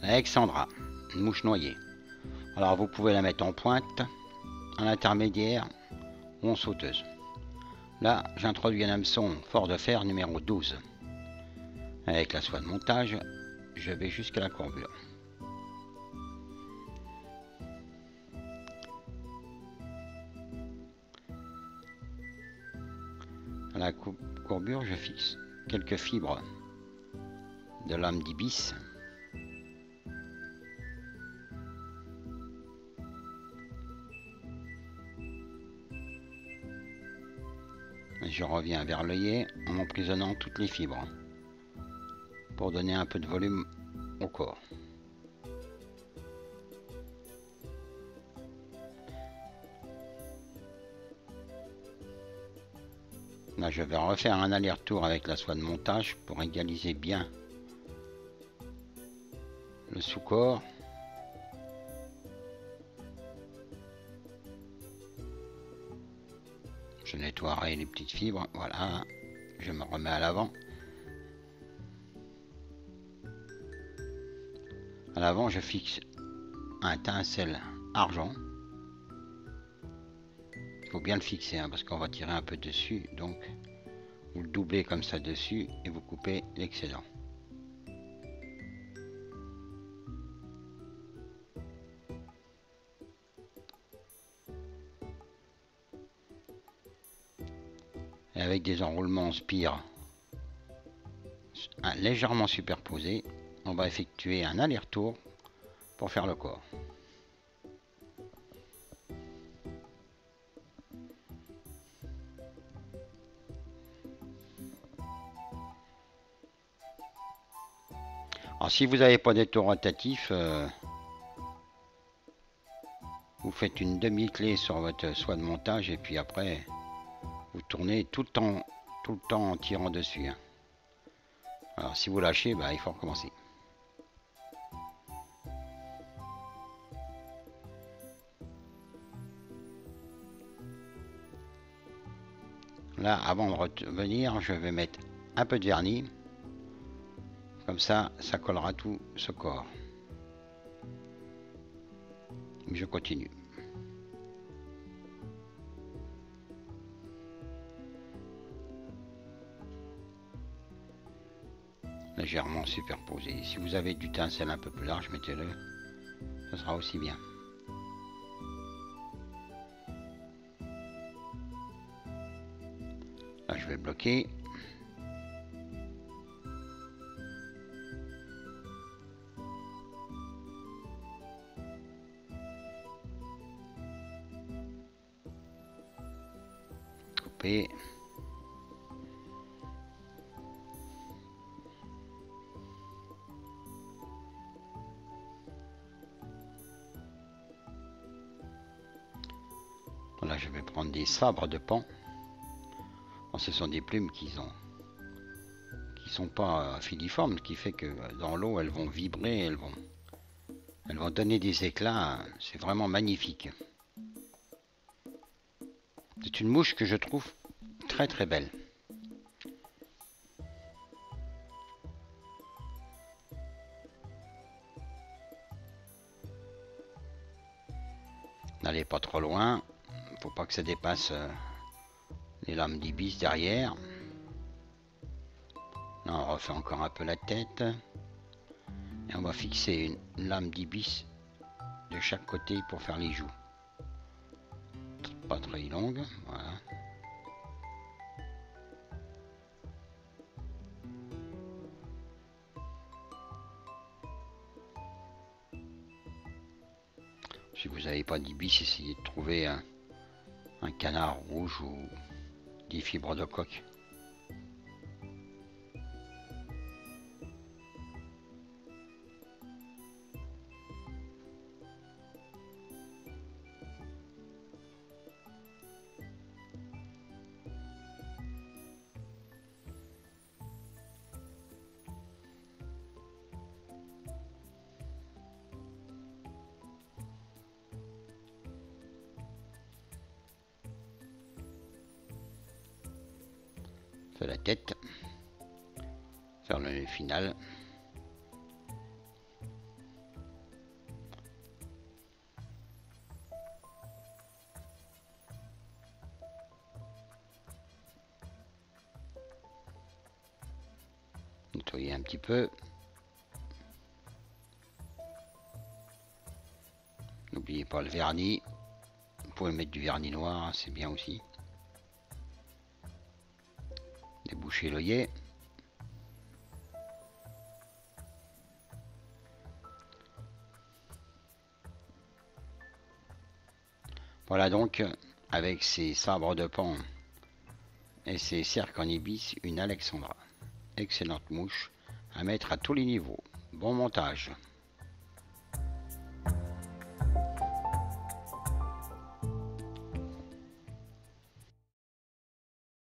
Alexandra, une mouche noyée. Alors vous pouvez la mettre en pointe, en intermédiaire ou en sauteuse. Là, j'introduis un hameçon fort de fer numéro 12. Avec la soie de montage, je vais jusqu'à la courbure. À la courbure, je fixe quelques fibres de lame d'ibis. Je reviens vers l'œillet en emprisonnant toutes les fibres pour donner un peu de volume au corps. Là, je vais refaire un aller-retour avec la soie de montage pour égaliser bien le sous-corps. Je nettoierai les petites fibres. Voilà, je me remets à l'avant. À l'avant, je fixe un tinsel argent. Il faut bien le fixer hein, parce qu'on va tirer un peu dessus. Donc, vous le doublez comme ça dessus et vous coupez l'excédent. Et avec des enroulements en spire légèrement superposés, on va effectuer un aller-retour pour faire le corps. Alors si vous n'avez pas d'étau rotatif, vous faites une demi-clé sur votre soie de montage et puis après vous tournez tout le temps en tirant dessus. Hein. Alors si vous lâchez, bah, il faut recommencer. Là, avant de revenir, je vais mettre un peu de vernis. Comme ça, ça collera tout ce corps. Je continue. Légèrement superposé. Si vous avez du tinsel un peu plus large, mettez-le. Ce sera aussi bien. Là, je vais bloquer. Couper. Là, je vais prendre des sabres de pan. Ce sont des plumes qui sont pas filiformes, ce qui fait que dans l'eau, elles vont vibrer, elles vont donner des éclats. C'est vraiment magnifique. C'est une mouche que je trouve très très belle. N'allez pas trop loin. Faut pas que ça dépasse les lames d'ibis derrière. Là, on refait encore un peu la tête. Et on va fixer une lame d'ibis de chaque côté pour faire les joues. Pas très longue, voilà. Si vous n'avez pas d'ibis, essayez de trouver un canard rouge ou des fibres de coque. Faire la tête, faire le final. nettoyer un petit peu. N'oubliez pas le vernis. Vous pouvez mettre du vernis noir, hein, c'est bien aussi. Déboucher l'œillet. Voilà donc, avec ces sabres de pan et ces cercles en ibis, une Alexandra. Excellente mouche à mettre à tous les niveaux. Bon montage.